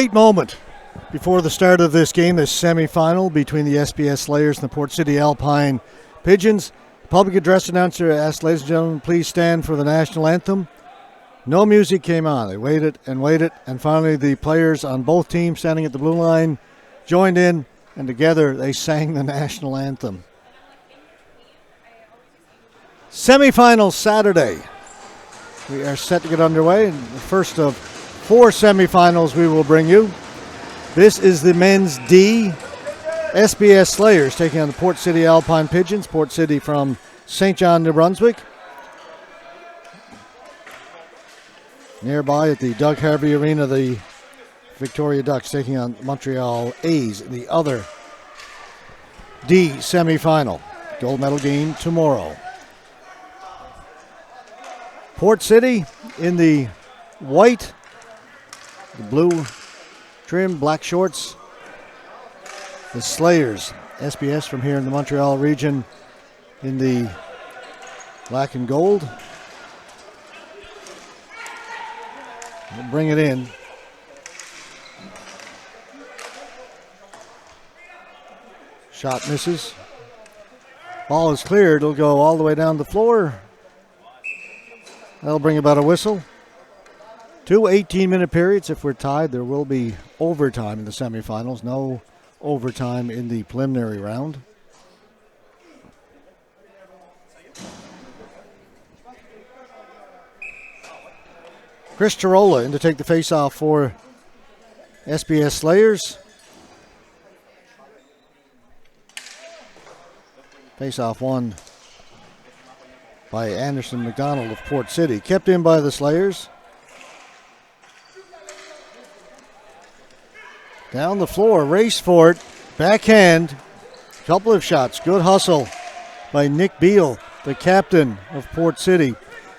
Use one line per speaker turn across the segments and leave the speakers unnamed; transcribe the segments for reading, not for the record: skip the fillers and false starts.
great moment before the start of this game, this semi-final between the SBS Slayers and the Port City Alpine Pigeons. Public address announcer asked, ladies and gentlemen, please stand for the national anthem. No music came on. They waited, and finally the players on both teams standing at the blue line joined in, and together they sang the national anthem. Semi-final Saturday. We are set to get underway, and the first of 4 semi-finals we will bring you. This is the men's D. SBS Slayers taking on the Port City Alpine Pigeons. Port City from St. John, New Brunswick. Nearby at the Doug Harvey Arena, the Victoria Ducks taking on Montreal A's in the other D semifinal. Gold medal game tomorrow. Port City in the white, the blue trim, black shorts. The Slayers, SBS from here in the Montreal region, in the black and gold. We'll bring it in. Shot misses. Ball is cleared. It'll go all the way down the floor. That'll bring about a whistle. 2 18-minute periods. If we're tied, there will be overtime in the semifinals. No overtime in the preliminary round. Chris Tarola in to take the face-off for SBS Slayers. Face-off won by Anderson McDonald of Port City. Kept in by the Slayers. Down the floor, race for it. Backhand. Couple of shots. Good hustle by Nick Beal, the captain of Port City.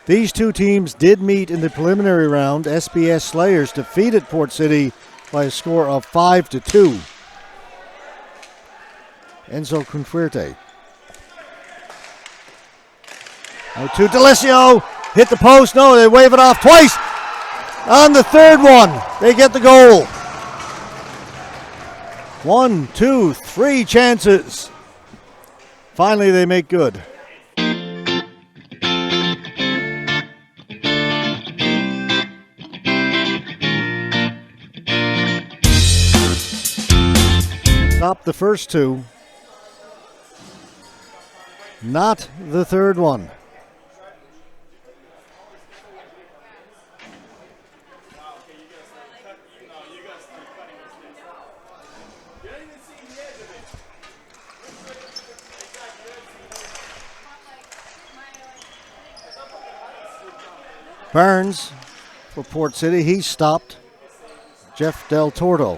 These two teams did meet in the preliminary round. SBS Slayers defeated Port City by a score of 5-2. Enzo Confuerte. Out to D'Alessio. Hit the post. No, they wave it off twice. On the third one, they get the goal. 1, 2, 3 chances. Finally, they make good. Stopped the first 2. Not the third one. Burns for Port City. He's stopped. Jeff Del Torto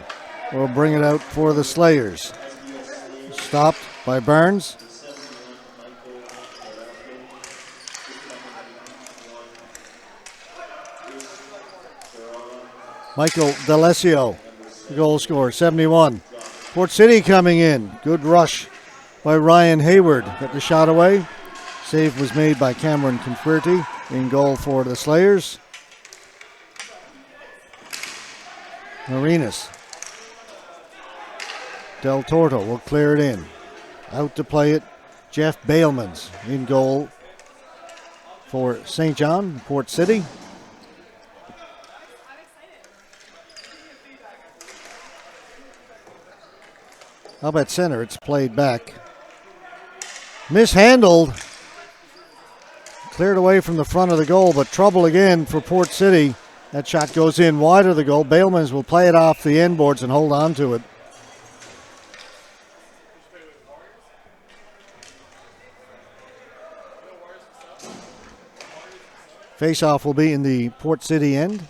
will bring it out for the Slayers. Stopped by Burns. Michael D'Alessio, the goal scorer, 71. Port City coming in. Good rush by Ryan Hayward. Got the shot away. Save was made by Cameron Confuerte. In goal for the Slayers. Marinas. Del Torto will clear it in. Out to play it. Jeff Bailmans in goal for St. John, Port City. Up at center, it's played back. Mishandled. Cleared away from the front of the goal, but trouble again for Port City. That shot goes in wide of the goal. Bailmans will play it off the end boards and hold on to it. Face-off will be in the Port City end.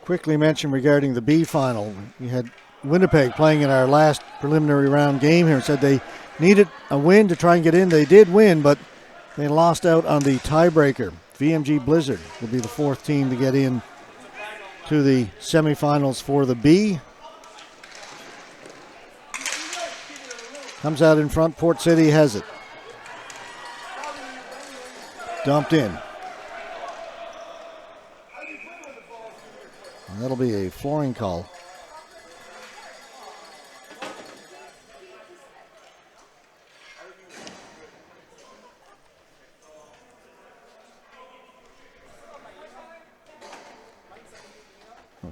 Quickly mention regarding the B final. We had Winnipeg playing in our last preliminary round game here and said they needed a win to try and get in. They did win, but they lost out on the tiebreaker. VMG Blizzard will be the 4th team to get in to the semifinals for the B. Comes out in front. Port City has it. dumped in. And that'll be a flooring call.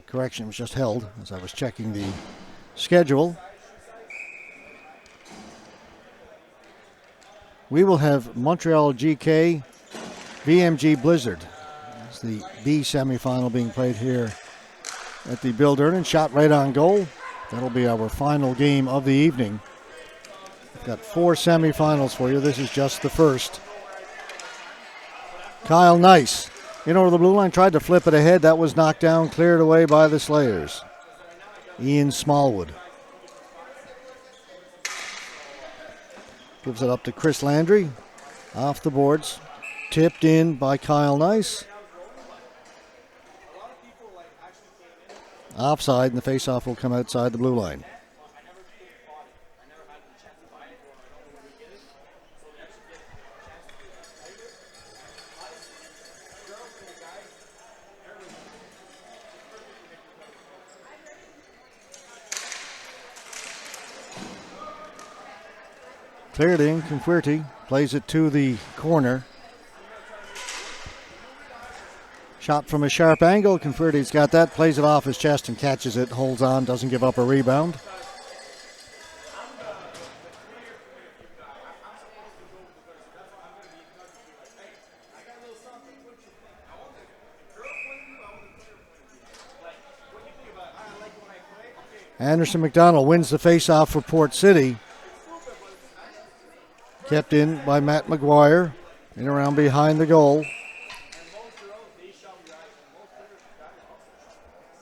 Correction, it was just held as I was checking the schedule. We will have Montreal GK VMG Blizzard. It's the B semifinal being played here at the Bill Durnan. Shot right on goal. That'll be our final game of the evening. We've got 4 semifinals for you. This is just the first. Kyle Nice in over the blue line, tried to flip it ahead. That was knocked down, cleared away by the Slayers. Ian Smallwood gives it up to Chris Landry. Off the boards. Tipped in by Kyle Nice. Offside, and the faceoff will come outside the blue line. Cleared in, Conquerty plays it to the corner. Shot from a sharp angle, Conquerty's got that, plays it off his chest and catches it, holds on, doesn't give up a rebound. Anderson McDonald wins the faceoff for Port City. Kept in by Matt McGuire. In around behind the goal.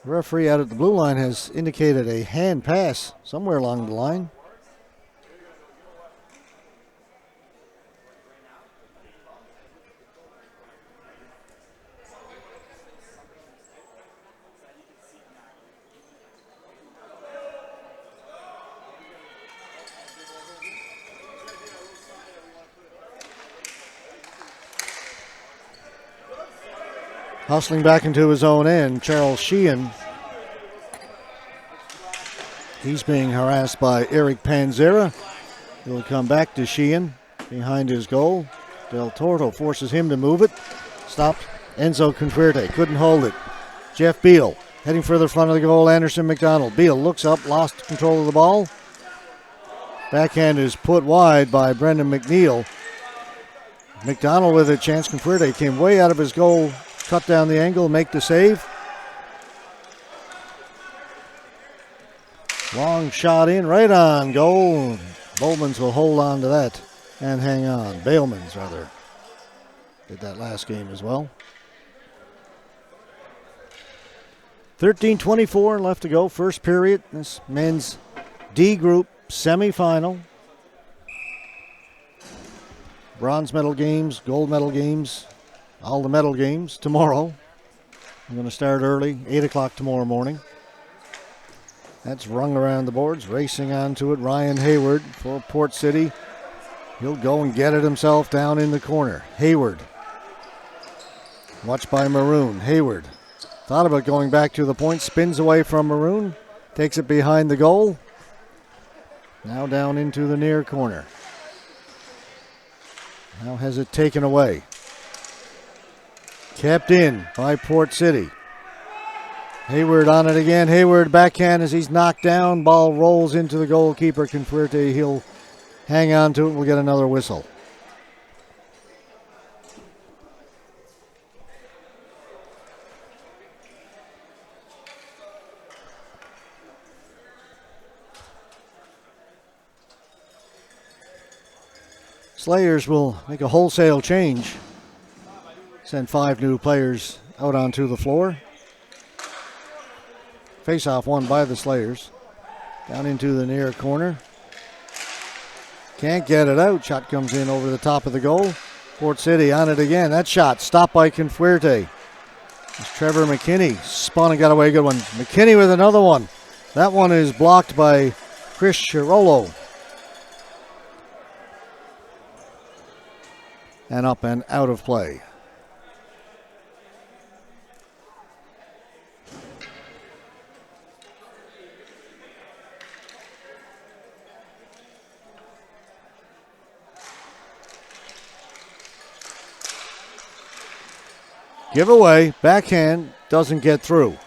The referee out at the blue line has indicated a hand pass somewhere along the line. Hustling back into his own end, Charles Sheehan. He's being harassed by Eric Panzera. He'll come back to Sheehan behind his goal. Del Torto forces him to move it. Stopped Enzo Conquerte, couldn't hold it. Jeff Beal heading further front of the goal, Anderson McDonald. Beal looks up, lost control of the ball. Backhand is put wide by Brendan McNeil. McDonald with a chance. Conquerte came way out of his goal. Cut down the angle, make the save. Long shot in, right on goal. Bowmans will hold on to that and hang on. Bailmans, rather. Did that last game as well. 13:24 left to go, first period. This men's D group semifinal. Bronze medal games, gold medal games. All the medal games tomorrow. I'm going to start early, 8 o'clock tomorrow morning. That's rung around the boards, racing onto it. Ryan Hayward for Port City. He'll go and get it himself down in the corner. Hayward. Watched by Maroon. Hayward thought about going back to the point, spins away from Maroon, takes it behind the goal. Now down into the near corner. Now has it taken away. Kept in by Port City. Hayward on it again. Hayward backhand as he's knocked down. Ball rolls into the goalkeeper, Conquerte. He'll hang on to it. We'll get another whistle. Slayers will make a wholesale change. Send 5 new players out onto the floor. Face-off won by the Slayers. Down into the near corner. Can't get it out. Shot comes in over the top of the goal. Port City on it again. That shot stopped by Conquerte. It's Trevor McKinney. Spun and got away. Good one. McKinney with another one. That one is blocked by Chris Chirolo. and up and out of play. Giveaway, backhand, doesn't get through.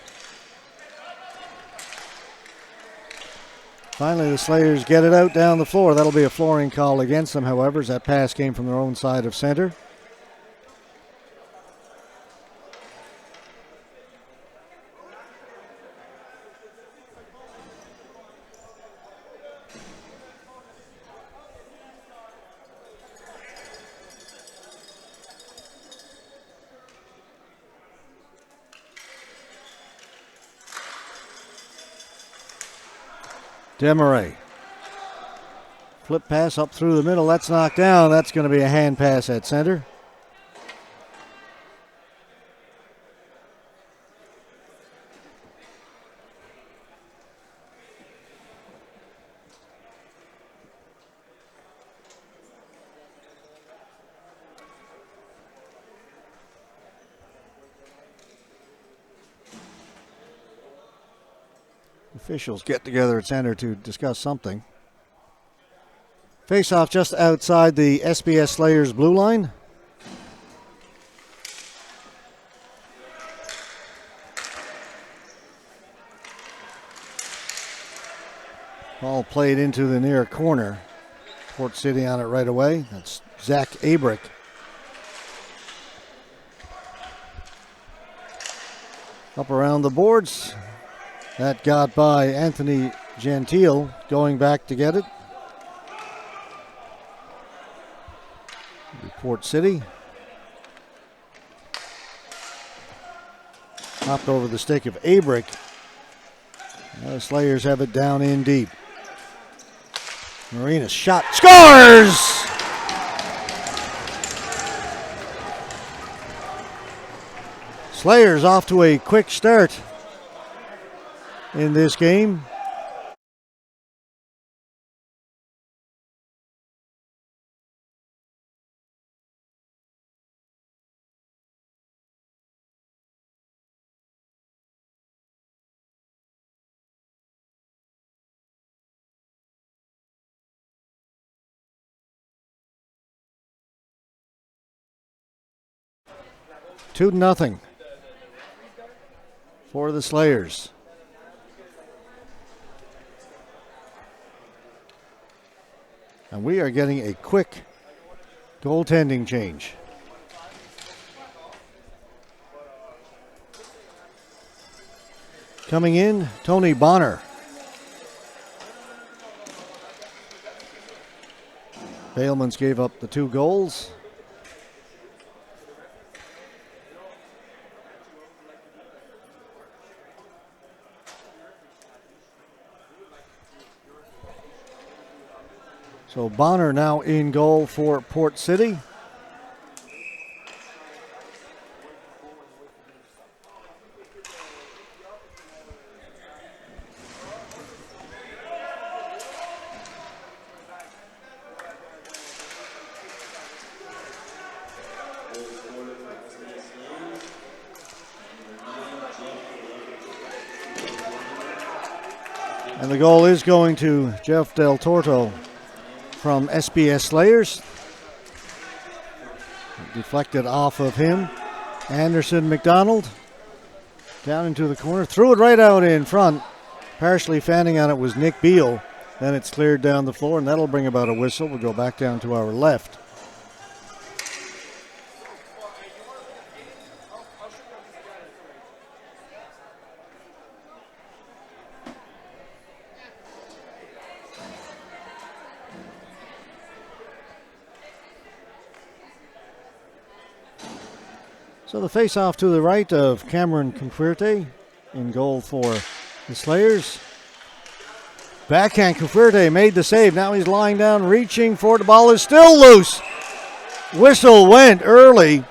Finally, the Slayers get it out down the floor. That'll be a flooring call against them, however, as that pass came from their own side of center. Demaray. Flip pass up through the middle. That's knocked down. That's going to be a hand pass at center. Officials get together at center to discuss something. Face-off just outside the SBS Slayers blue line. Ball played into the near corner. Port City on it right away. That's Zach Abrick. Up around the boards. That got by Anthony Gentile, going back to get it. Port City. Hopped over the stick of Abrick. The Slayers have it down in deep. Marina's shot. Scores! Slayers off to a quick start in this game. Two to nothing for the Slayers. And we are getting a quick goaltending change. Coming in, Tony Bonner. Bailmans gave up the 2 goals. So Bonner now in goal for Port City. And the goal is going to Jeff Del Torto from SBS Slayers. Deflected off of him. Anderson McDonald down into the corner. Threw it right out in front. Partially fanning on it was Nick Beal. Then it's cleared down the floor, and that'll bring about a whistle. We'll go back down to our left. So the face-off to the right of Cameron Confuerte in goal for the Slayers. Backhand, Confuerte made the save. Now he's lying down, reaching for it. The ball is still loose. Whistle went early.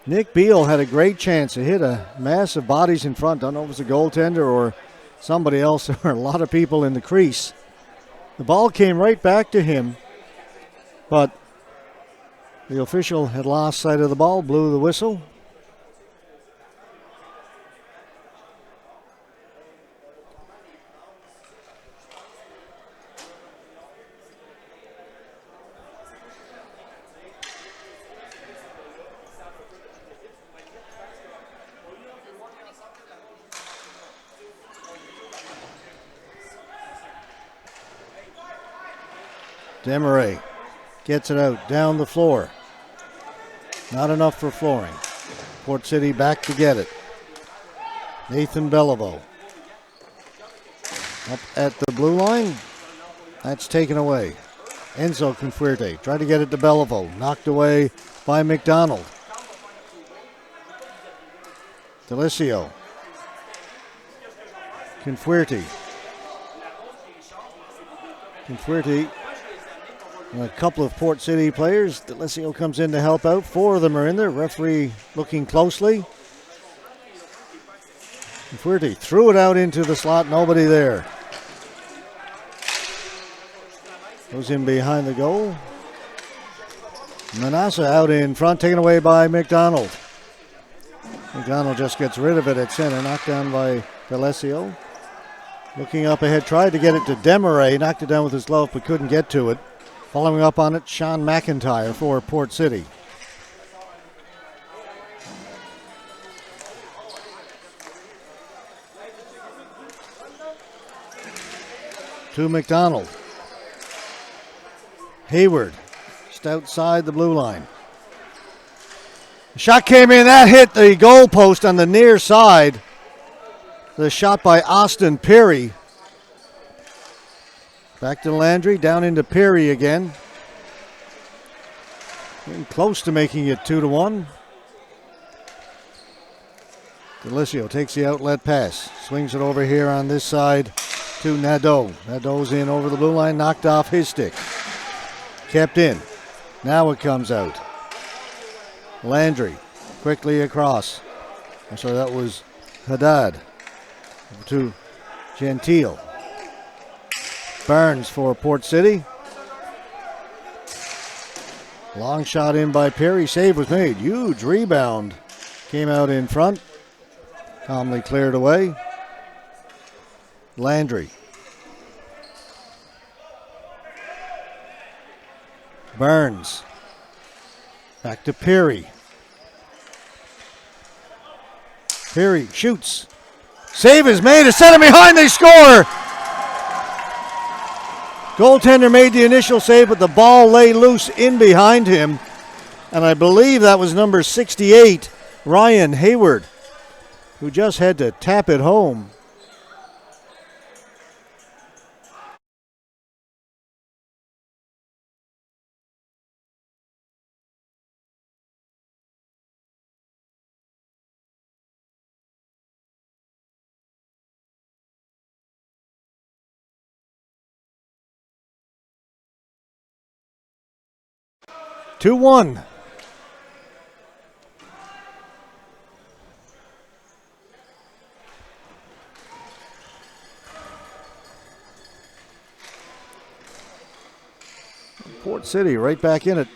Nick Beal had a great chance to hit a mass of bodies in front. Don't know if it was a goaltender or somebody else. There were a lot of people in the crease. The ball came right back to him, but The official had lost sight of the ball, blew the whistle. Demaray gets it out, down the floor. Not enough for flooring. Port City back to get it. Nathan Beliveau. Up at the blue line. That's taken away. Enzo Confuerte tried to get it to Beliveau. Knocked away by McDonald. Delicio. Confuerte. And a couple of Port City players. Delicio comes in to help out. 4 of them are in there. Referee looking closely. Confuerte threw it out into the slot. Nobody there. Goes in behind the goal. Manassa out in front, taken away by McDonald. McDonald just gets rid of it at center. Knocked down by Delicio. Looking up ahead, tried to get it to Demaray. Knocked it down with his glove, but couldn't get to it. Following up on it, Sean McIntyre for Port City. To McDonald. Hayward, just outside the blue line. The shot came in, that hit the goal post on the near side. The shot by Austin Perry. Back to Landry, down into Perry again. Getting close to making it 2-1. Delicio takes the outlet pass. Swings it over here on this side to Nadeau. Nadeau's in over the blue line, knocked off his stick. Kept in. Now it comes out. Landry quickly across. So that was Haddad to Gentile. Burns for Port City. Long shot in by Perry. Save was made. Huge rebound. Came out in front. Calmly cleared away. Landry. Burns. Back to Perry. Perry shoots. Save is made. A center behind. They score. Goaltender made the initial save, but the ball lay loose in behind him. And I believe that was number 68, Ryan Hayward, who just had to tap it home. Two one. Port City right back in it.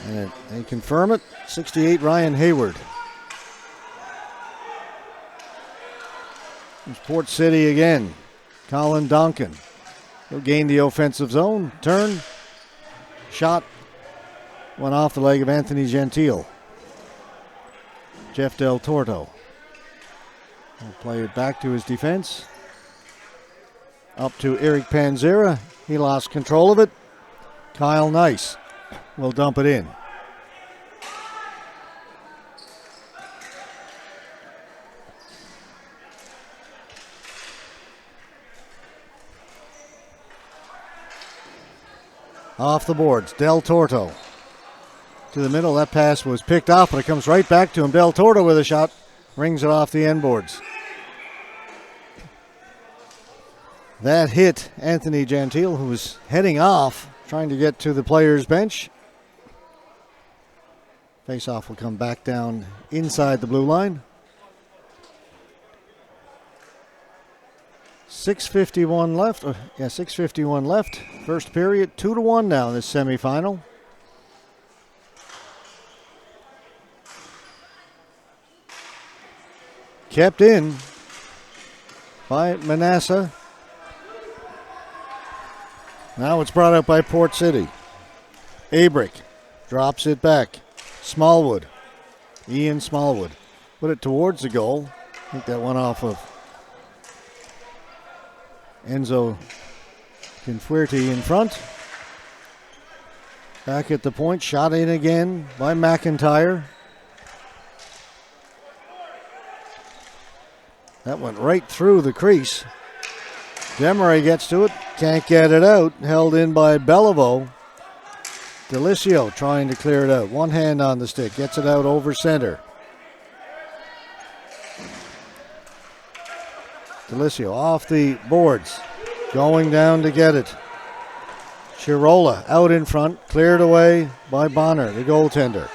And they confirm it. 68 Ryan Hayward. It's Port City again. Colin Donkin. He'll gain the offensive zone. Turn. Shot. Went off the leg of Anthony Gentile. Jeff Del Torto will play it back to his defense. Up to Eric Panzera. He lost control of it. Kyle Nice will dump it in. Off the boards, Del Torto to the middle. That pass was picked off, but it comes right back to him. Del Torto with a shot, rings it off the end boards. That hit Anthony Gentile, who was heading off, trying to get to the players' bench. Face-off will come back down inside the blue line. 6:51 left. 6:51 left. First period, 2-1 now in this semifinal. Kept in by Manasseh. Now it's brought up by Port City. Abrick drops it back. Smallwood. Ian Smallwood. Put it towards the goal. I think that went off of Enzo Confuerti in front. Back at the point. Shot in again by McIntyre. That went right through the crease. Demeray gets to it. Can't get it out. Held in by Beliveau. Delicio trying to clear it out. One hand on the stick. Gets it out over center. Delicio off the boards. Going down to get it. Chirola out in front. Cleared away by Bonner, the goaltender.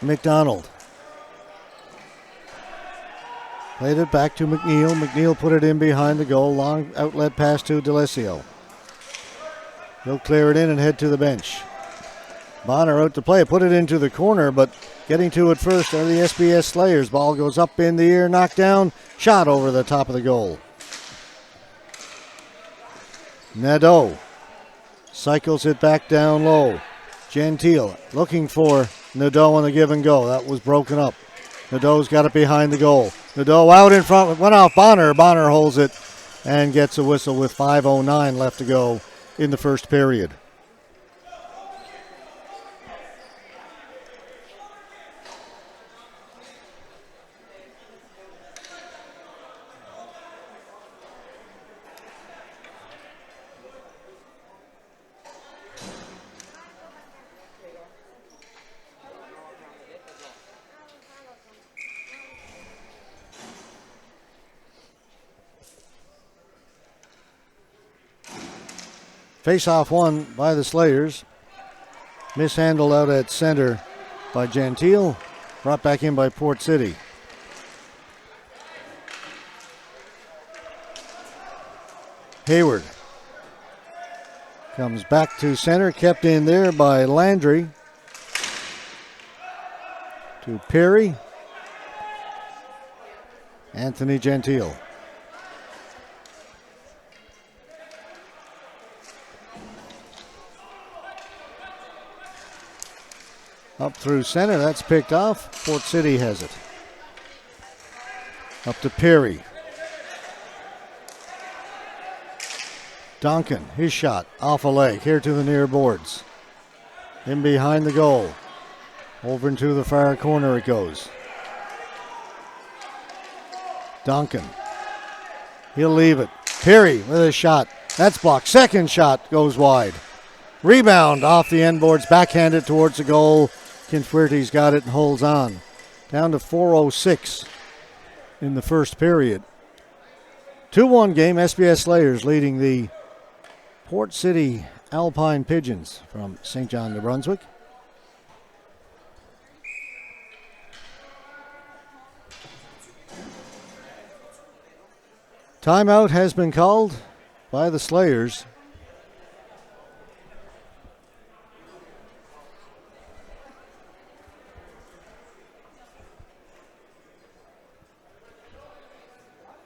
McDonald. Played it back to McNeil. McNeil put it in behind the goal. Long outlet pass to Delicio. He'll clear it in and head to the bench. Bonner out to play. Put it into the corner, but getting to it first are the SBS Slayers. Ball goes up in the air, knocked down. Shot over the top of the goal. Nadeau cycles it back down low. Gentile looking for Nadeau on the give and go. That was broken up. Nadeau's got it behind the goal. Nadeau out in front. Went off Bonner. Bonner holds it and gets a whistle with 5:09 left to go in the first period. Face-off won by the Slayers. Mishandled out at center by Gentile. Brought back in by Port City. Hayward comes back to center. Kept in there by Landry. To Perry. Anthony Gentile. Up through center, that's picked off. Port City has it. Up to Perry. Duncan, his shot, off a leg, here to the near boards. In behind the goal. Over into the far corner it goes. Duncan. He'll leave it. Perry with a shot. That's blocked. Second shot goes wide. Rebound off the end boards, backhanded towards the goal. Confuerti's got it and holds on. Down to 4:06 in the first period. 2-1 game. SBS Slayers leading the Port City Alpine Pigeons from St. John, New Brunswick. Timeout has been called by the Slayers.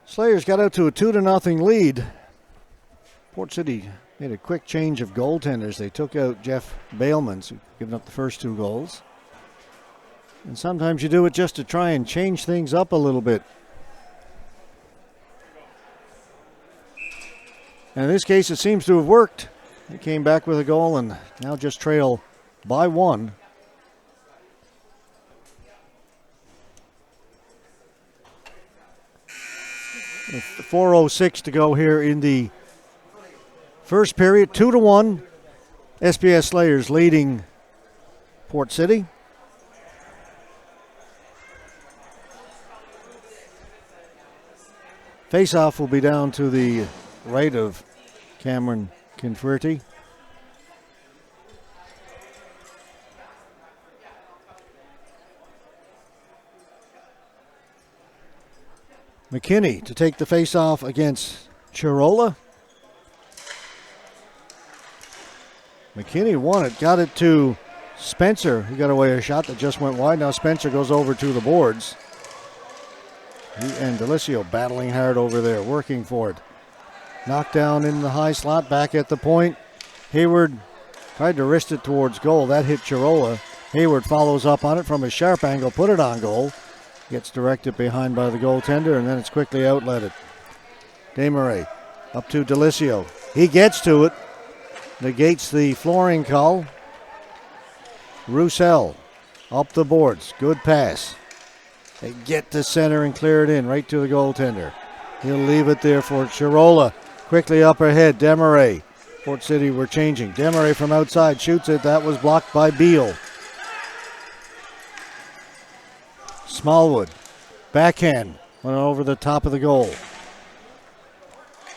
Slayers got out to a 2-0 lead. Port City made a quick change of goaltenders. They took out Jeff Bailmans, who given up the first two goals. And sometimes you do it just to try and change things up a little bit. And in this case, it seems to have worked. They came back with a goal and now just trail by one. 4:06 to go here in the first period. 2-1. SBS Slayers leading Port City. Face-off will be down to the right of Cameron Confuerti. McKinney to take the face-off against Chirola. McKinney won it, got it to Spencer. He got away a shot that just went wide. Now Spencer goes over to the boards. He and Delisio battling hard over there, working for it. Knocked down in the high slot, back at the point. Hayward tried to wrist it towards goal. That hit Chirola. Hayward follows up on it from a sharp angle, put it on goal. Gets directed behind by the goaltender, and then it's quickly outletted. Desmarais up to Delisio. He gets to it. Negates the flooring call. Roussel up the boards. Good pass. They get to center and clear it in right to the goaltender. He'll leave it there for Chirola. Quickly up ahead. Desmarais. Port City were changing. Desmarais from outside shoots it. That was blocked by Beal. Smallwood. Backhand. Went over the top of the goal.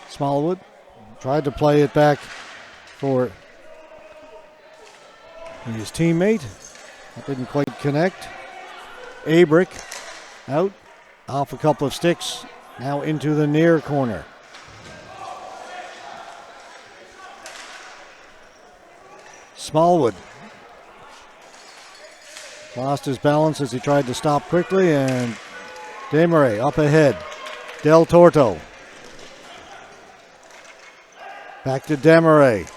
Smallwood tried to play it back for his teammate. That didn't quite connect. Abrick out. Off a couple of sticks. Now into the near corner. Smallwood lost his balance as he tried to stop quickly, and Desmarais up ahead. Del Torto. Back to Desmarais.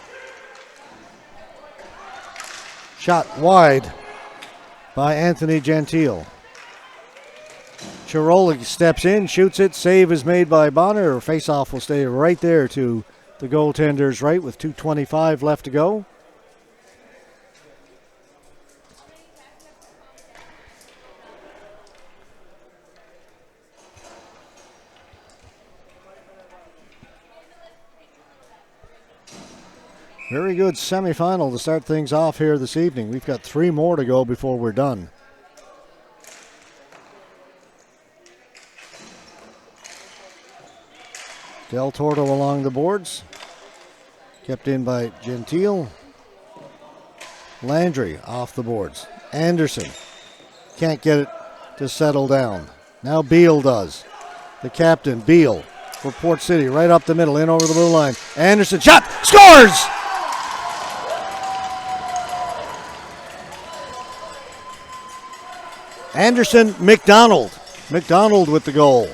Shot wide by Anthony Gentile. Chirola steps in, shoots it. Save is made by Bonner. Face-off will stay right there to the goaltender's right with 2:25 left to go. Very good semifinal to start things off here this evening. We've got 3 more to go before we're done. Del Torto along the boards. Kept in by Gentile. Landry off the boards. Anderson can't get it to settle down. Now Beal does. The captain, Beal, for Port City, right up the middle, in over the blue line. Anderson, shot, scores! Anderson, McDonald. McDonald with the goal.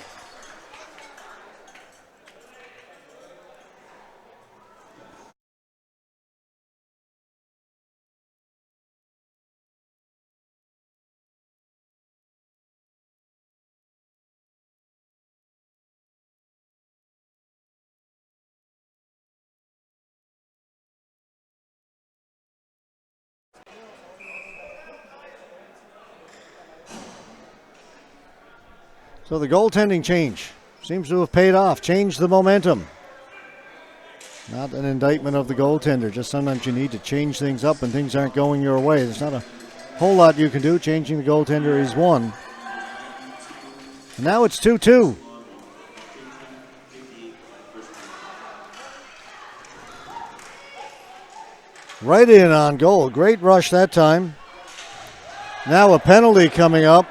So the goaltending change seems to have paid off, changed the momentum. Not an indictment of the goaltender, just sometimes you need to change things up when things aren't going your way. There's not a whole lot you can do. Changing the goaltender is one. And now it's 2-2. Right in on goal. Great rush that time. Now a penalty coming up.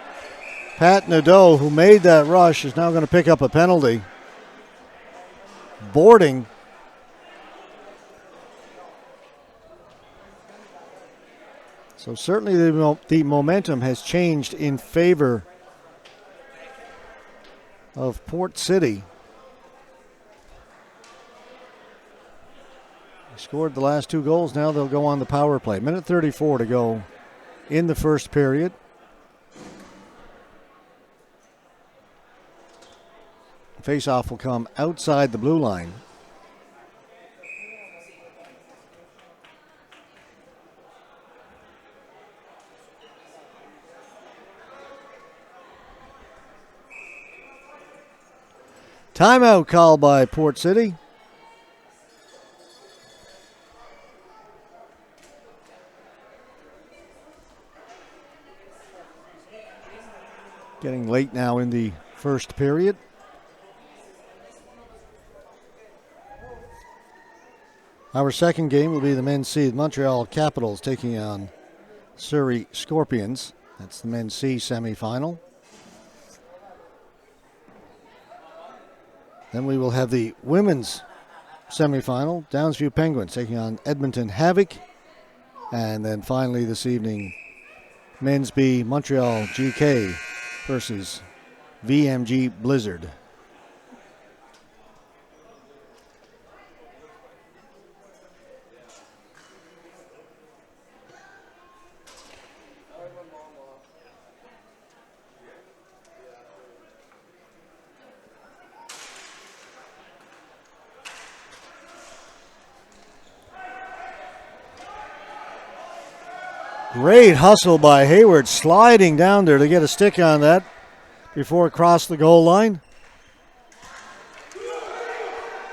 Pat Nadeau, who made that rush, is now going to pick up a penalty. Boarding. So certainly the momentum has changed in favor of Port City. They scored the last 2 goals. Now they'll go on the power play. Minute 34 to go in the first period. Face-off will come outside the blue line. Timeout called by Port City. Getting late now in the first period. Our second game will be the men's seed Montreal Capitals taking on Surrey Scorpions. That's the men's C semifinal. Then we will have the women's semifinal, Downsview Penguins taking on Edmonton Havoc. And then finally this evening, men's B Montreal GK versus VMG Blizzard. Great hustle by Hayward, sliding down there to get a stick on that before it crossed the goal line.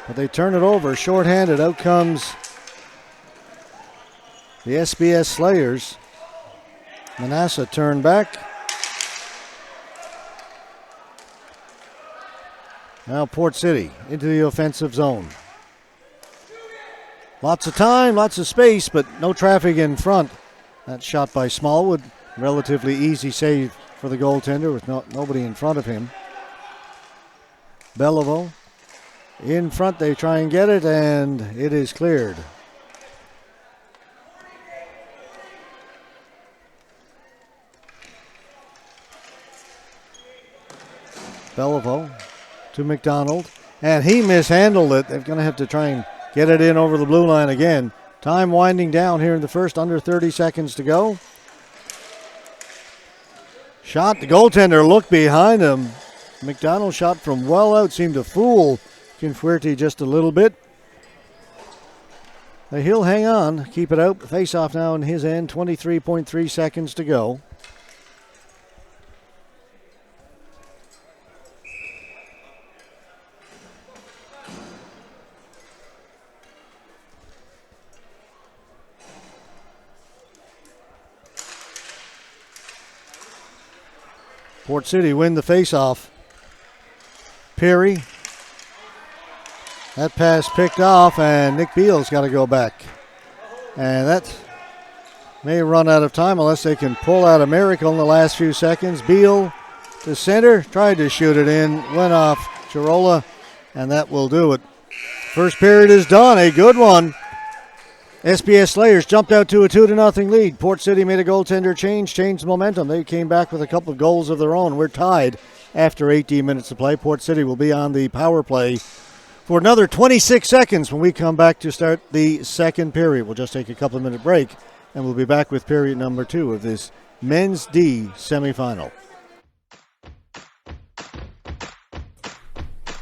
But they turn it over, shorthanded. Out comes the SBS Slayers. Manasseh turned back. Now Port City into the offensive zone. Lots of time, lots of space, but no traffic in front. That shot by Smallwood, relatively easy save for the goaltender with nobody in front of him. Beliveau in front, they try and get it, and it is cleared. Beliveau to McDonald, and he mishandled it. They're going to have to try and get it in over the blue line again. Time winding down here in the first, under 30 seconds to go. Shot, the goaltender looked behind him. McDonald shot from well out, seemed to fool Kinfuerte just a little bit. He'll hang on, keep it out. Face off now in his end, 23.3 seconds to go. Port City win the face-off. Perry. That pass picked off, and Nick Beal's got to go back. And that may run out of time unless they can pull out a miracle in the last few seconds. Beal to center, tried to shoot it in, went off Chirola, and that will do it. First period is done, a good one. SBS Slayers jumped out to a 2-0 lead. Port City made a goaltender change, changed the momentum. They came back with a couple of goals of their own. We're tied after 18 minutes to play. Port City will be on the power play for another 26 seconds when we come back to start the second period. We'll just take a couple of minute break, and we'll be back with period number 2 of this men's D semifinal.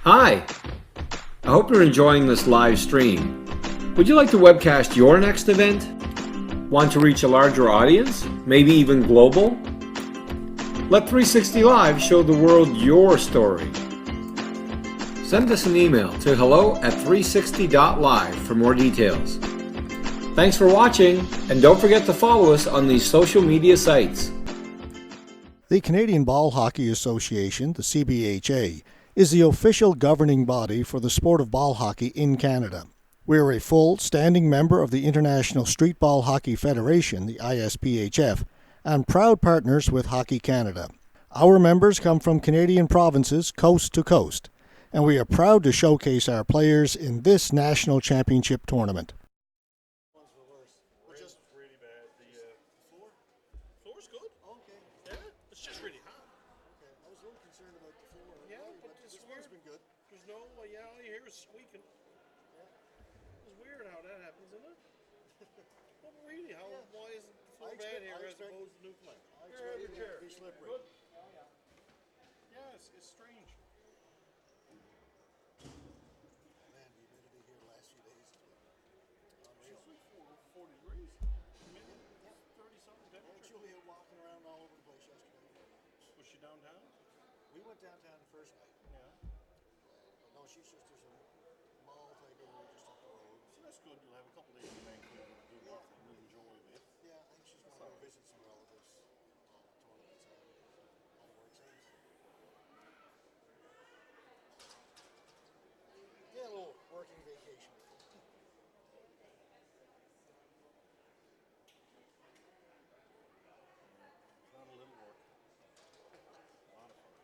Hi, I hope you're enjoying this live stream. Would you like to webcast your next event? Want to reach a larger audience, maybe even global? Let 360 Live show the world your story. Send us an email to hello@360.live for more details. Thanks for watching, and don't forget to follow us on these social media sites.
The Canadian Ball Hockey Association, the CBHA, is the official governing body for the sport of ball hockey in Canada. We are a full standing member of the International Street Ball Hockey Federation, the ISPHF, and proud partners with Hockey Canada. Our members come from Canadian provinces coast to coast, and we are proud to showcase our players in this national championship tournament.
Floor's good. Okay. Yeah, it's just really hot.
Okay, I was a little concerned about the floor.
Yeah, but this one's been good. There's no, all you hear is squeaking. It's weird how that happens, isn't it? But really, why isn't the floor bad here as opposed to Newfoundland? Here, have a chair.
Be slippery.
Good? Yeah, it's strange.
Man, the humidity here the last few days has been unreal.
It's like 40 degrees. I mean, 30-something temperature.
Julia walking around all over the place yesterday.
Was she downtown?
We went downtown the first night.
Yeah.
No, she's just, there's a mall type area just up the road.
So that's good. You'll have a couple days in Vancouver to do nothing and enjoy it.
Yeah, I think she's going to visit some relatives. Tournaments all works out. Yeah, a little working vacation.
Not a little work. A lot of fun.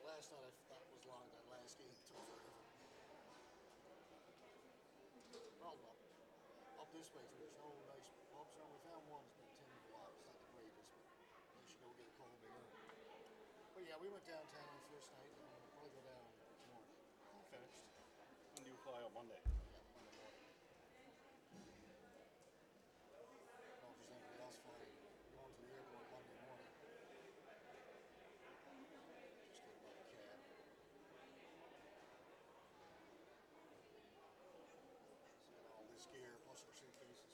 Last night I thought was long. That this way, so there's no nice pubs. We found one that's been 10 for a while. It's not the greatest, but you should go get a cold beer. But yeah, we went downtown the first night, and we'll probably go down tomorrow.
Okay. When do you fly out Monday?
Yeah, Monday morning. I don't know if there's anybody else flying. Going to the airport Monday morning. Just get another cab. So got all this gear plus our suitcases.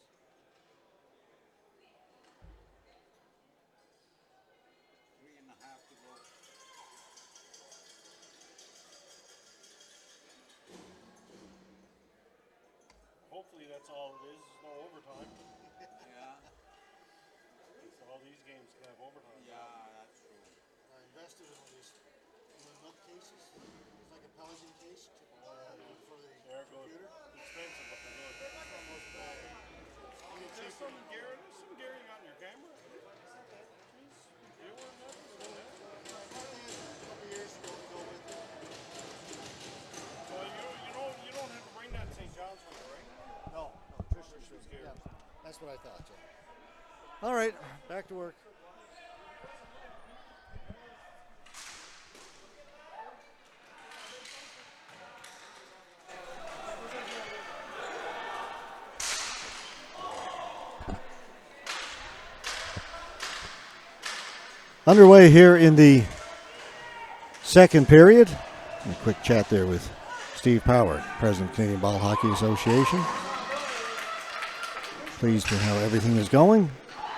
3.5 to go.
Hopefully that's all it is. No overtime.
Yeah,
So all these games can have overtime.
yeah, that's true.
I invested in these milk cases. It's like a Pelican case for the
They're good.
computer.
Expensive, but they're good.
Almost bad.
There's some gear you got in your camera. Jeez, you were nothing.
A couple years ago to go with it.
Well, you don't have to bring that St. John's with you, right?
No, Tristan's
gear.
yeah, that's what I thought, yeah. All right, back to work. Underway here in the second period. A quick chat there with Steve Power, President of Canadian Ball Hockey Association. Pleased with how everything is going.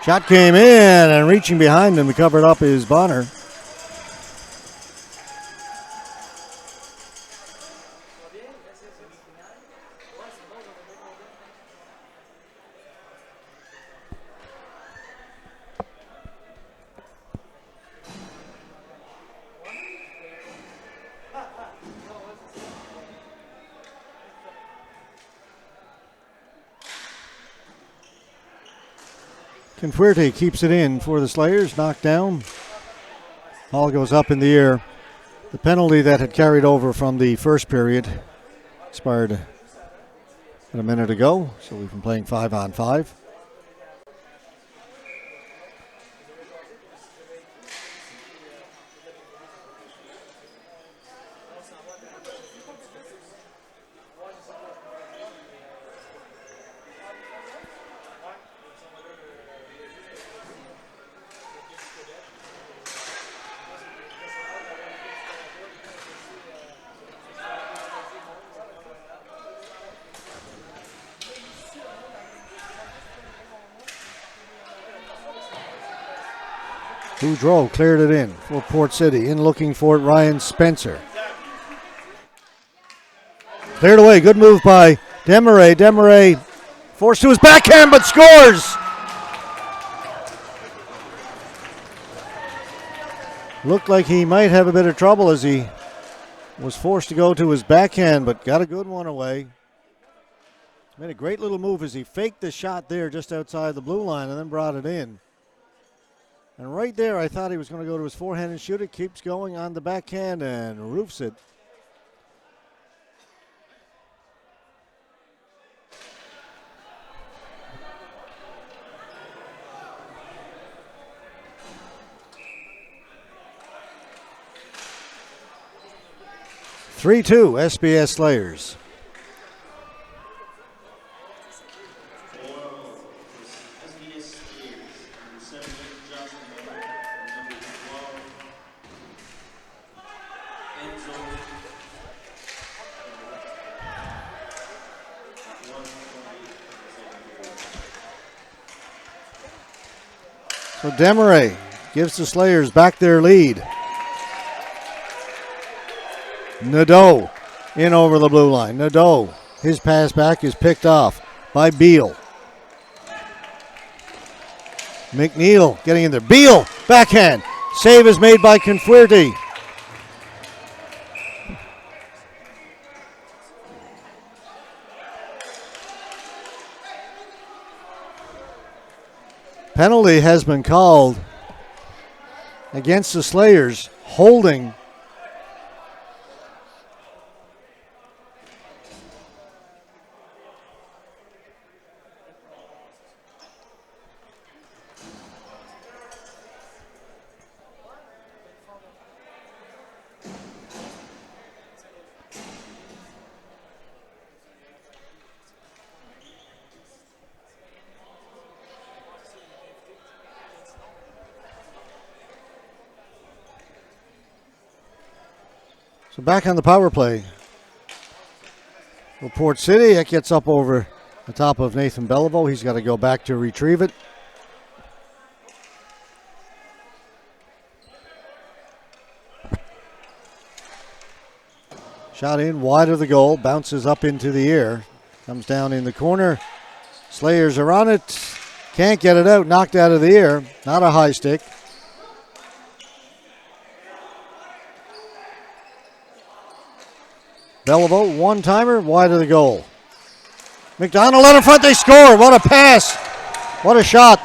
Shot came in, and reaching behind him to cover it up is Bonner. Confuerte keeps it in for the Slayers. Knocked down. Ball goes up in the air. The penalty that had carried over from the first period expired a minute ago, so we've been playing 5-on-5. Boudreau cleared it in for Port City. In looking for it, Ryan Spencer. Cleared away. Good move by Desmarais. Desmarais forced to his backhand, but scores. Looked like he might have a bit of trouble as he was forced to go to his backhand, but got a good one away. Made a great little move as he faked the shot there just outside the blue line and then brought it in. And right there, I thought he was going to go to his forehand and shoot it. Keeps going on the backhand and roofs it. (3-2) SBS Slayers. So Desmarais gives the Slayers back their lead. Nadeau in over the blue line. Nadeau, his pass back is picked off by Beal. McNeil getting in there. Beal, backhand. Save is made by Confuerte. Penalty has been called against the Slayers, holding So back on the power play. Well, Port City, it gets up over the top of Nathan Beliveau. He's got to go back to retrieve it. Shot in wide of the goal, bounces up into the air, comes down in the corner. Slayers are on it, can't get it out, knocked out of the air, not a high stick. Beliveau, one-timer, wide of the goal. McDonald out in front, they score. What a pass. What a shot.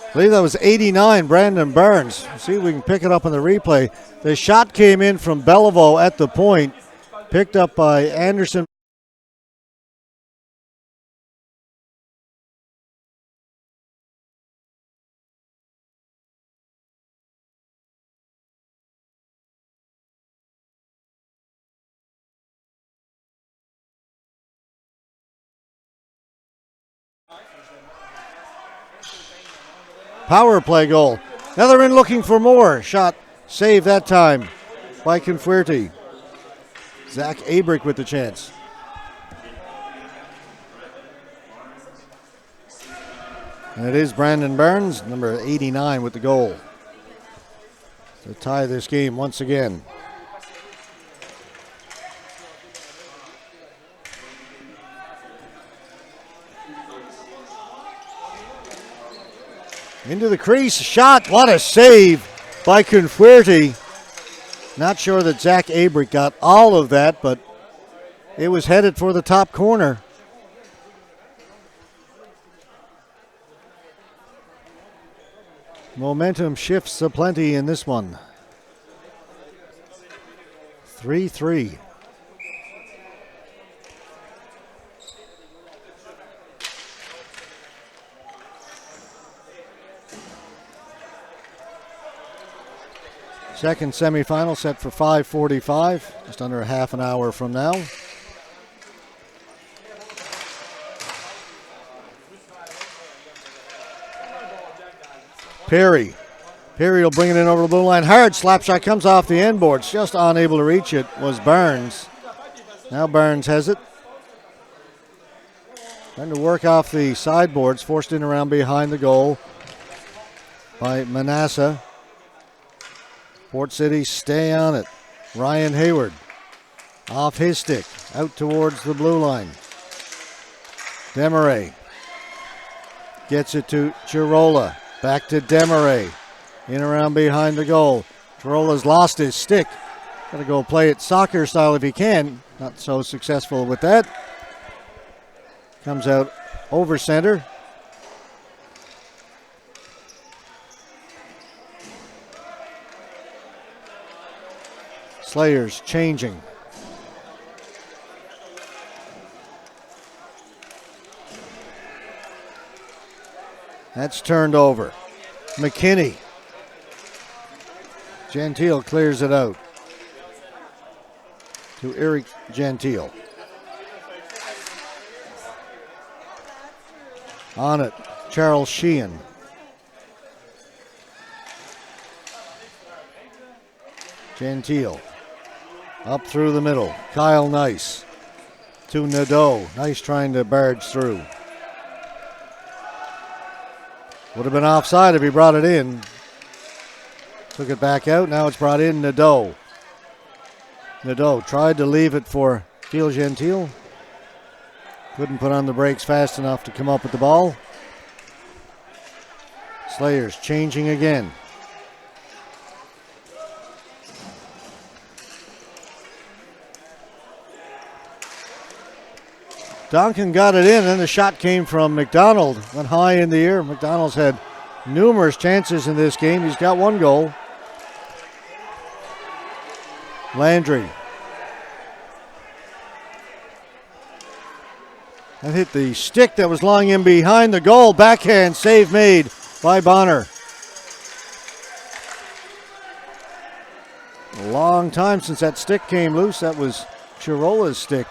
I believe that was 89, Brandon Burns. See if we can pick it up on the replay. The shot came in from Beliveau at the point, picked up by Anderson. Power play goal. Netherland looking for more. Shot saved that time by Confuerte. Zach Abrick with the chance. And it is Brandon Burns, number 89, with the goal to tie this game once again. Into the crease, shot, what a save by Confuerte. Not sure that Zach Abrick got all of that, but it was headed for the top corner. Momentum shifts aplenty in this one. 3-3. Second semifinal set for 5:45, just under a half an hour from now. Perry will bring it in over the blue line. Hard slap shot comes off the end boards. Just unable to reach it was Burns. Now Burns has it. Trying to work off the sideboards, forced in around behind the goal by Manasseh. Port City stay on it. Ryan Hayward off his stick, out towards the blue line. Demaray gets it to Chirola. Back to Demaray. In around behind the goal. Chirola's lost his stick. Got to go play it soccer style if he can. Not so successful with that. Comes out over center. Slayers changing. That's turned over. McKinney. Gentile clears it out to Eric Gentile. On it, Charles Sheehan. Gentile. Up through the middle. Kyle Nice to Nadeau. Nice trying to barge through. Would have been offside if he brought it in. Took it back out. Now it's brought in Nadeau. Nadeau tried to leave it for Gil Gentile. Couldn't put on the brakes fast enough to come up with the ball. Slayers changing again. Duncan got it in, and the shot came from McDonald. Went high in the air. McDonald's had numerous chances in this game. He's got one goal. Landry. That hit the stick that was lying in behind the goal. Backhand save made by Bonner. A long time since that stick came loose. That was Chirola's stick.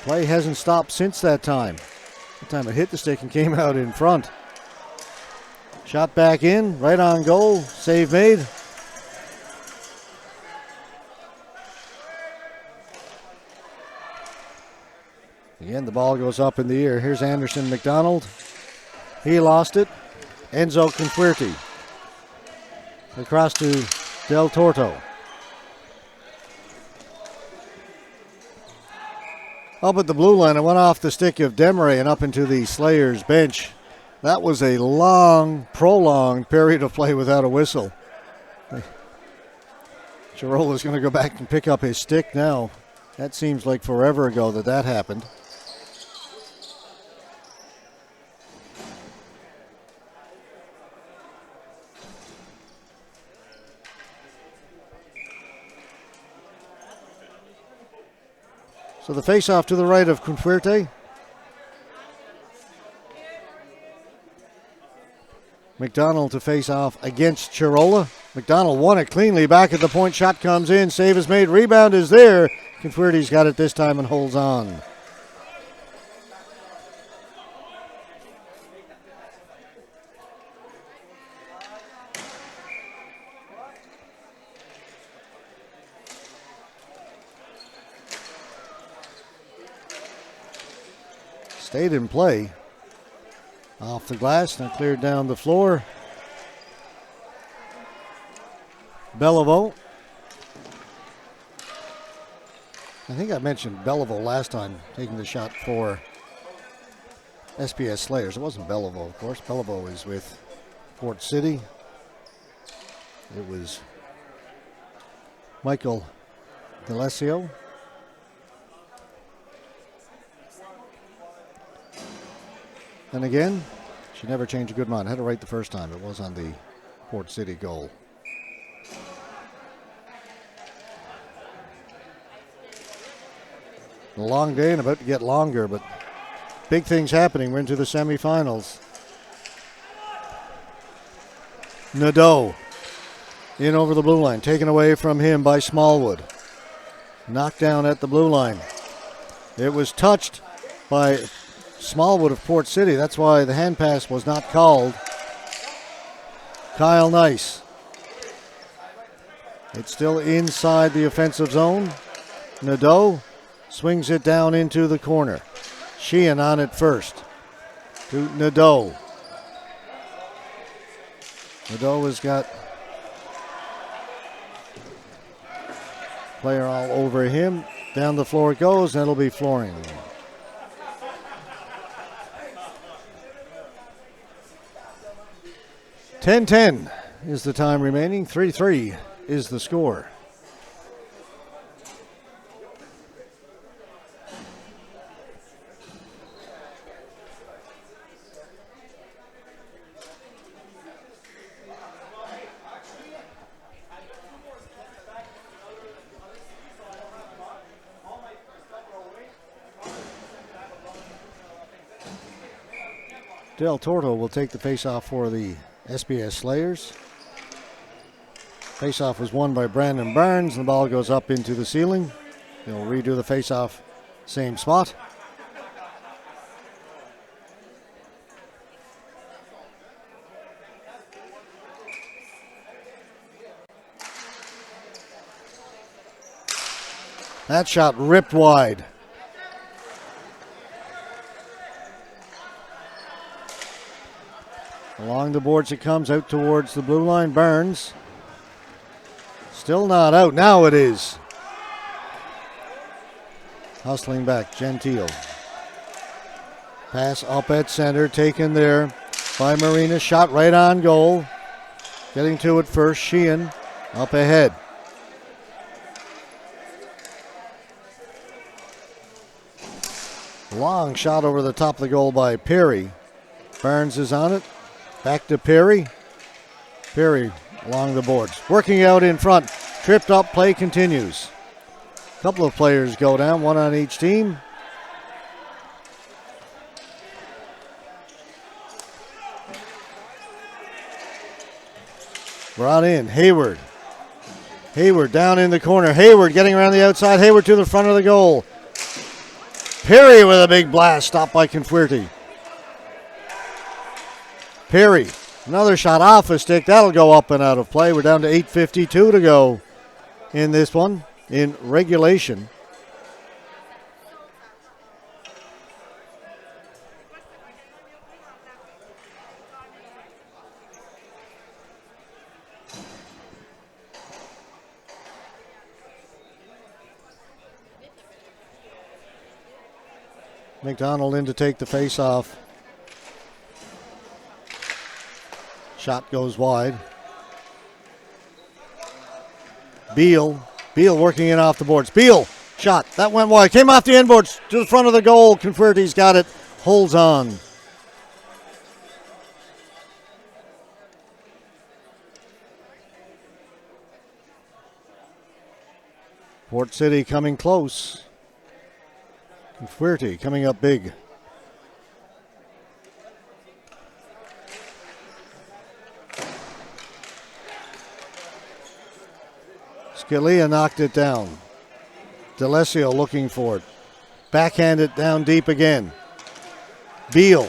Play hasn't stopped since that time. time it hit the stick and came out in front. Shot back in, right on goal, save made. Again, the ball goes up in the air. Here's Anderson McDonald. He lost it. Enzo Confuerte. Across to Del Torto. Up at the blue line, it went off the stick of Demeray and up into the Slayers bench. That was a long, prolonged period of play without a whistle. Girola's going to go back and pick up his stick now. That seems like forever ago that happened. So the face-off to the right of Confuerte. McDonald to face off against Girola. McDonald won it cleanly. Back at the point. Shot comes in. Save is made. Rebound is there. Confuerte's got it this time and holds on. Stayed in play. Off the glass, now cleared down the floor. Beliveau. I think I mentioned Beliveau last time, taking the shot for SBS Slayers. It wasn't Beliveau, of course. Beliveau is with Port City. It was Michael D'Alessio. And again, she never changed a good mind. Had it right the first time. It was on the Port City goal. A long day and about to get longer, but big things happening. We're into the semifinals. Nadeau in over the blue line. Taken away from him by Smallwood. Knocked down at the blue line. It was touched by Smallwood of Port City. That's why the hand pass was not called. Kyle Nice. It's still inside the offensive zone. Nadeau swings it down into the corner. Sheehan on it first to Nadeau. Nadeau has got player all over him. Down the floor it goes, and it'll be flooring. .10 is the time remaining. 3-3 is the score. Del Torto will take the face-off for the SBS Slayers. Face-off was won by Brandon Barnes, and the ball goes up into the ceiling. They'll redo the face-off, same spot. That shot ripped wide. Along the boards it comes, out towards the blue line. Burns. Still not out. Now it is. Hustling back, Gentile. Pass up at center, taken there by Marina. Shot right on goal. Getting to it first, Sheehan up ahead. Long shot over the top of the goal by Perry. Barnes is on it. Back to Perry. Perry along the boards. Working out in front. Tripped up, play continues. A couple of players go down, one on each team. Brought in, Hayward. Hayward down in the corner. Hayward getting around the outside. Hayward to the front of the goal. Perry with a big blast, stopped by Confuerte. Perry, another shot off a stick. That'll go up and out of play. We're down to 8:52 to go in this one in regulation. McDonald in to take the face off. Shot goes wide. Beal working in off the boards. Beal, shot. That went wide. Came off the inboards to the front of the goal. Conferti's got it. Holds on. Port City coming close. Conferti coming up big. Scalia knocked it down. D'Alessio looking for it. Backhand it down deep again. Beal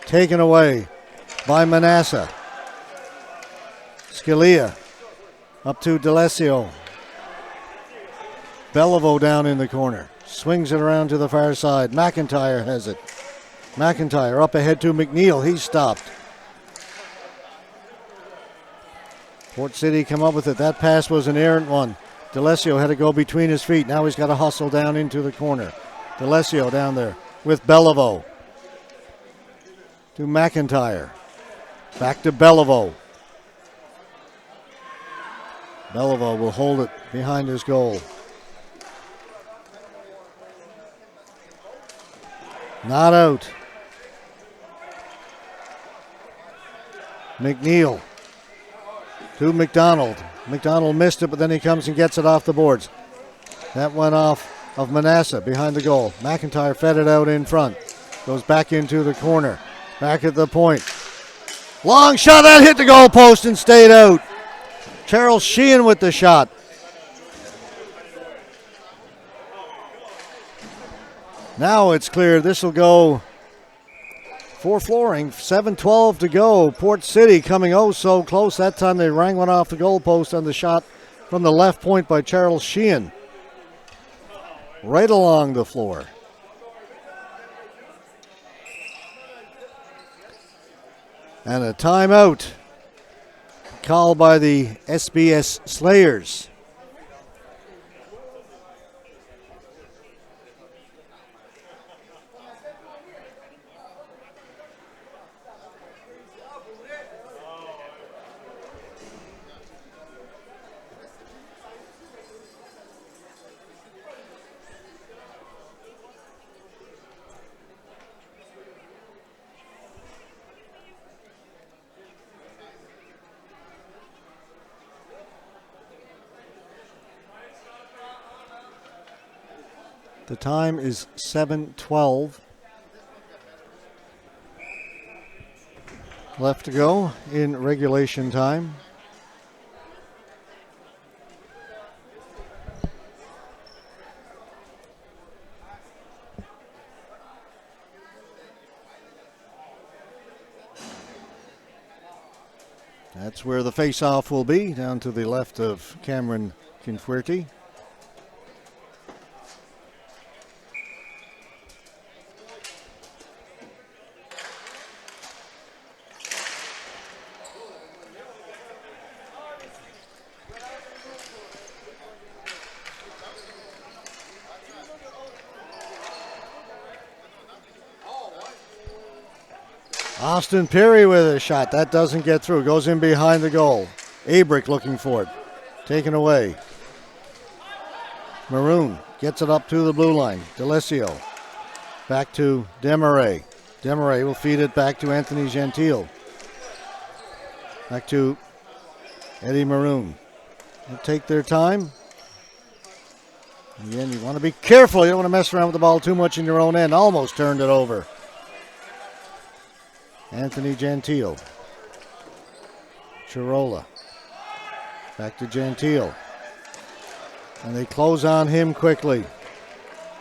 taken away by Manasseh. Scalia up to D'Alessio. Beliveau down in the corner. Swings it around to the far side. McIntyre has it. McIntyre up ahead to McNeil. He's stopped. Port City come up with it. That pass was an errant one. D'Alessio had to go between his feet. Now he's got to hustle down into the corner. D'Alessio down there with Beliveau. To McIntyre. Back to Beliveau. Beliveau will hold it behind his goal. Not out. McNeil to McDonald. McDonald missed it, but then he comes and gets it off the boards. That went off of Manasseh behind the goal. McIntyre fed it out in front. Goes back into the corner. Back at the point. Long shot. That hit the goal post and stayed out. Charles Sheehan with the shot. Now it's clear. This will go for flooring. 7:12 to go. Port City coming oh so close. That time they rang one off the goalpost on the shot from the left point by Charles Sheehan. Right along the floor. And a timeout called by the SBS Slayers. The time is 7:12. Left to go in regulation time. That's where the face-off will be, down to the left of Cameron Conferti. Austin Perry with a shot. That doesn't get through. Goes in behind the goal. Abrick looking for it. Taken away. Maroon gets it up to the blue line. D'Alessio. Back to Desmarais. Desmarais will feed it back to Anthony Gentile. Back to Eddie Maroon. They'll take their time. Again, you want to be careful. You don't want to mess around with the ball too much in your own end. Almost turned it over. Anthony Gentile. Chirola. Back to Gentile. And they close on him quickly.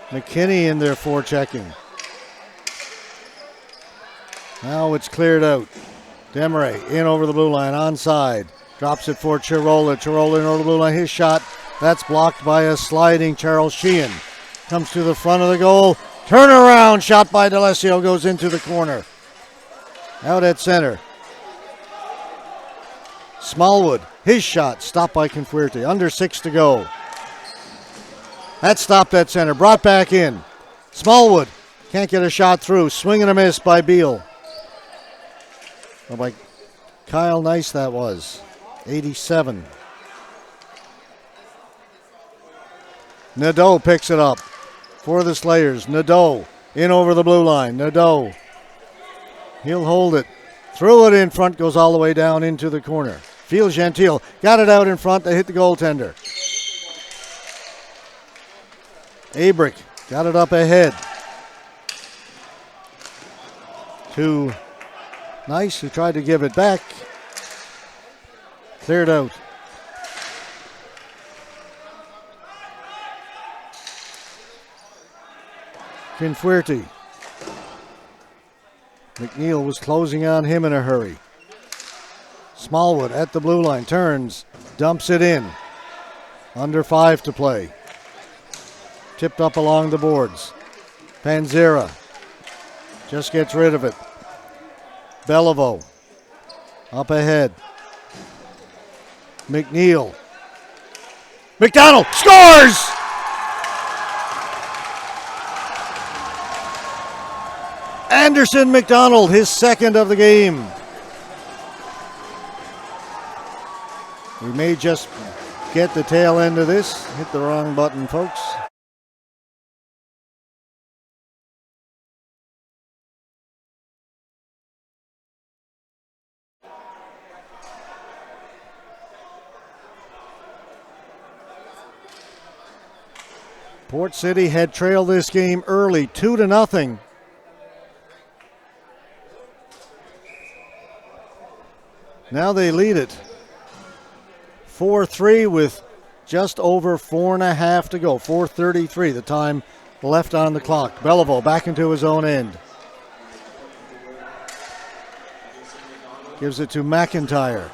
McKinney in there forechecking. Now it's cleared out. Demaray in over the blue line, onside. Drops it for Chirola. Chirola in over the blue line. His shot, that's blocked by a sliding Charles Sheehan. Comes to the front of the goal. Turnaround shot by D'Alessio goes into the corner. Out at center. Smallwood, his shot, stopped by Confuerte. Under 6 to go. That stopped at center, brought back in. Smallwood can't get a shot through. Swing and a miss by Beal. Oh, by Kyle Nice that was. 87. Nadeau picks it up for the Slayers. Nadeau in over the blue line. Nadeau. He'll hold it. Threw it in front, goes all the way down into the corner. Fields Gentile. Got it out in front. They hit the goaltender. Abrick got it up ahead. To Nice, who tried to give it back. Cleared out. Confuerte. McNeil was closing on him in a hurry. Smallwood at the blue line, turns, dumps it in. Under 5 to play. Tipped up along the boards. Panzera just gets rid of it. Beliveau up ahead. McNeil. McDonald scores! Anderson McDonald, his second of the game. We may just get the tail end of this. Hit the wrong button, folks. Port City had trailed this game early, 2-0. Now they lead it 4-3 with just over 4.5 to go. 4:33, the time left on the clock. Beliveau back into his own end. Gives it to McIntyre.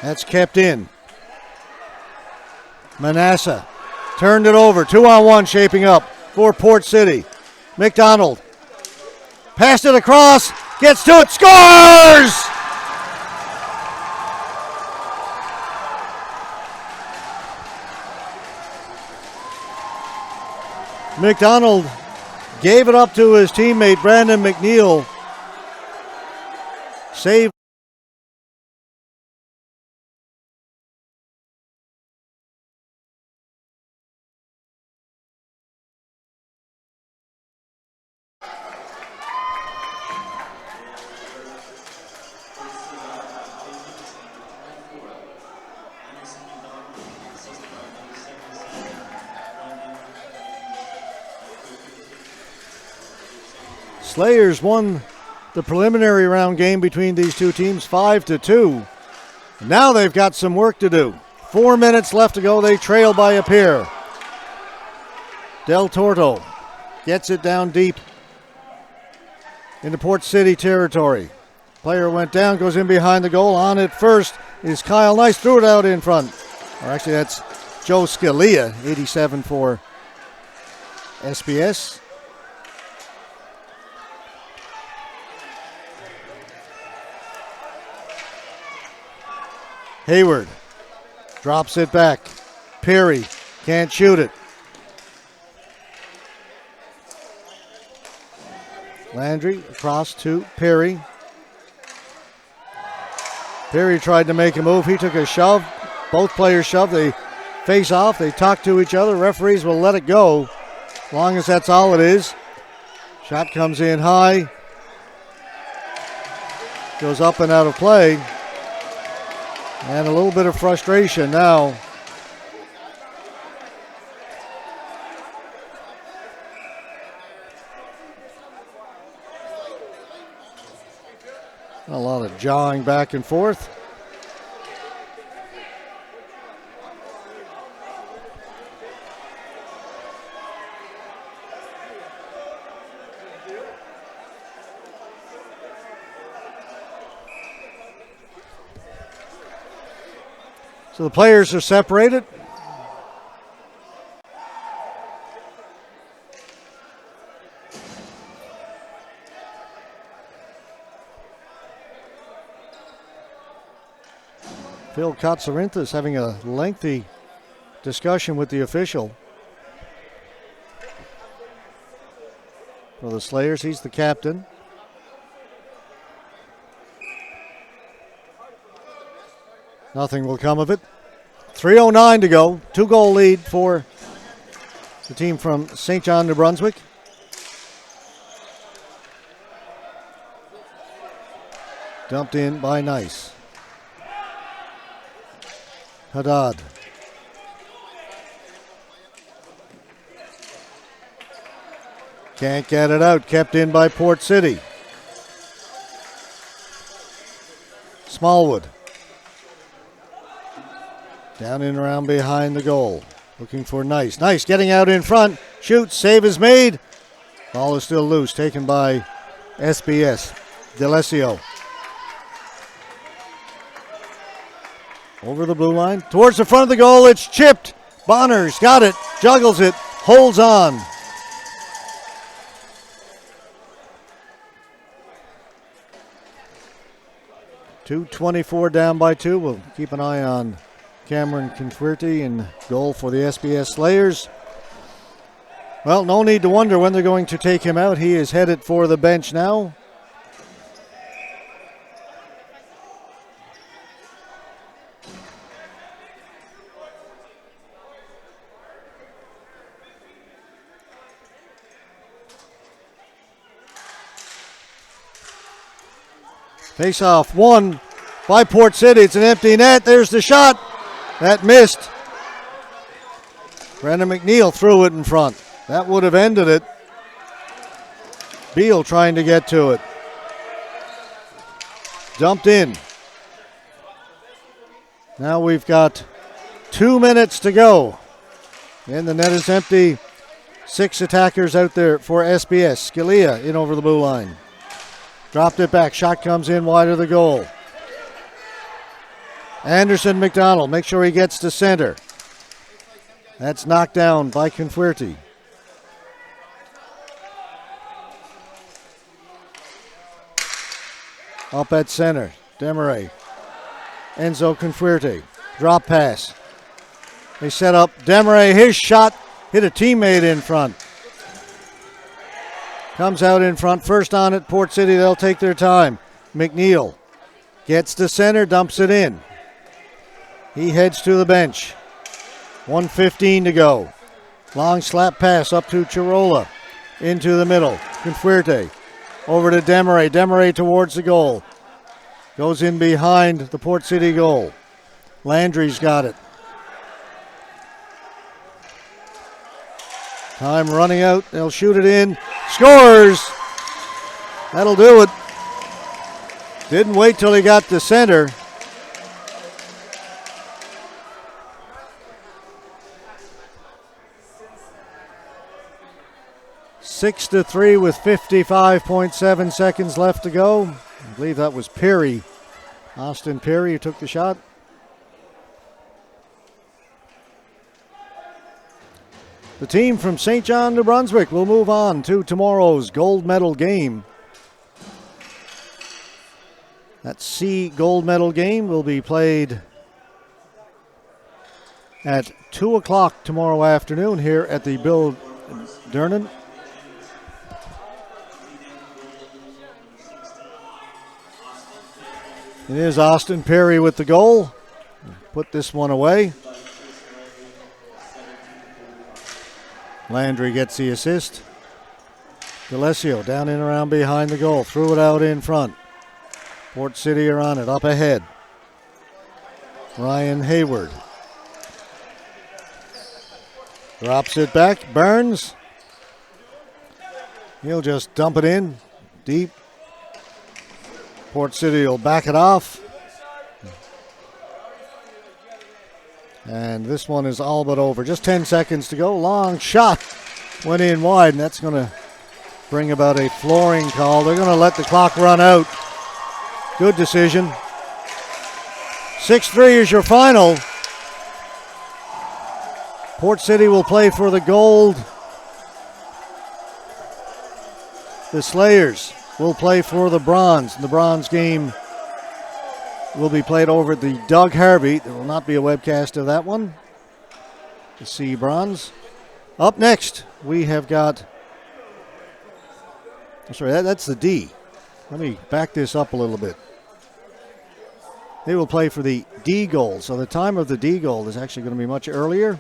That's kept in. Manasseh turned it over. 2-on-1 shaping up for Port City. McDonald passed it across. Gets to it. Scores! McDonald gave it up to his teammate Brandon McNeil. Save. Slayers won the preliminary round game between these two teams 5-2. Now they've got some work to do. 4 minutes left to go. They trail by a pair. Del Torto gets it down deep into Port City territory. Player went down, goes in behind the goal. On it first is Kyle Nice. Threw it out in front. Or actually, that's Joe Scalia, 87 for SBS. Hayward drops it back. Perry can't shoot it. Landry across to Perry. Perry tried to make a move. He took a shove. Both players shove. They face off. They talk to each other. Referees will let it go as long as that's all it is. Shot comes in high. Goes up and out of play. And a little bit of frustration now. A lot of jawing back and forth. So the players are separated. Phil Katsarinthis having a lengthy discussion with the official. For the Slayers, he's the captain. Nothing will come of it. 3:09 to go. 2-goal lead for the team from St. John, New Brunswick. Dumped in by Nice. Haddad. Can't get it out. Kept in by Port City. Smallwood. Down and around behind the goal. Looking for Nice. Nice getting out in front. Shoots. Save is made. Ball is still loose. Taken by SBS. Delesio. Over the blue line. Towards the front of the goal. It's chipped. Bonner's got it. Juggles it. Holds on. .224 down by 2. We'll keep an eye on Cameron Confuerty in goal for the SBS Slayers. Well, no need to wonder when they're going to take him out. He is headed for the bench now. Face-off won by Port City. It's an empty net. There's the shot. That missed. Brendan McNeil threw it in front. That would have ended it. Beal trying to get to it. Dumped in. Now we've got 2 minutes to go. And the net is empty. 6 attackers out there for SBS. Scalia in over the blue line. Dropped it back. Shot comes in wide of the goal. Anderson McDonald. Make sure he gets to center. That's knocked down by Confuerty. Up at center. Demaray. Enzo Confuerty. Drop pass. They set up Demaray. His shot hit a teammate in front. Comes out in front. First on it, Port City. They'll take their time. McNeil gets to center, dumps it in. He heads to the bench. 1:15 to go. Long slap pass up to Chirola. Into the middle. Confuerty. Over to Demaray. Demaray towards the goal. Goes in behind the Port City goal. Landry's got it. Time running out. They'll shoot it in. Scores! That'll do it. Didn't wait till he got to center. Six to 3 with 55.7 seconds left to go. I believe that was Perry. Austin Perry who took the shot. The team from St. John, New Brunswick will move on to tomorrow's gold medal game. That C gold medal game will be played at 2 o'clock tomorrow afternoon here at the Bill Dernan. It is Austin Perry with the goal. Put this one away. Landry gets the assist. Delesio down in around behind the goal. Threw it out in front. Port City are on it. Up ahead. Ryan Hayward. Drops it back. Burns. He'll just dump it in. Deep. Port City will back it off. And this one is all but over. Just 10 seconds to go. Long shot went in wide, and that's going to bring about a flooring call. They're going to let the clock run out. Good decision. 6-3 is your final. Port City will play for the gold. The Slayers will play for the bronze. The bronze game will be played over at the Doug Harvey. There will not be a webcast of that one. The C bronze. Up next, we have got... that's the D. Let me back this up a little bit. They will play for the D gold. So the time of the D gold is actually going to be much earlier.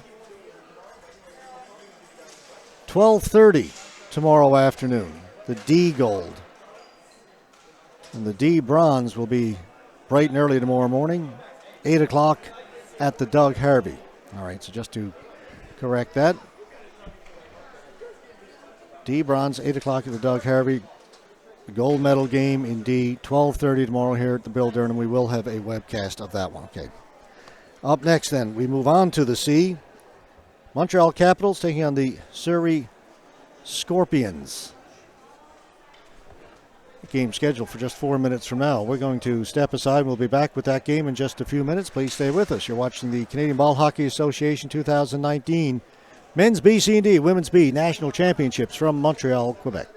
12:30 tomorrow afternoon. The D gold. And the D bronze will be bright and early tomorrow morning. 8 o'clock at the Doug Harvey. All right, so just to correct that. D bronze, 8 o'clock at the Doug Harvey. The gold medal game in D, 12:30 tomorrow here at the Bill Durham. We will have a webcast of that one. Okay. Up next then, we move on to the C. Montreal Capitals taking on the Surrey Scorpions. Game scheduled for just 4 minutes from now. We're going to step aside. We'll be back with that game in just a few minutes. Please stay with us. You're watching the Canadian Ball Hockey Association 2019 Men's BC&D, Women's B National Championships from Montreal, Quebec.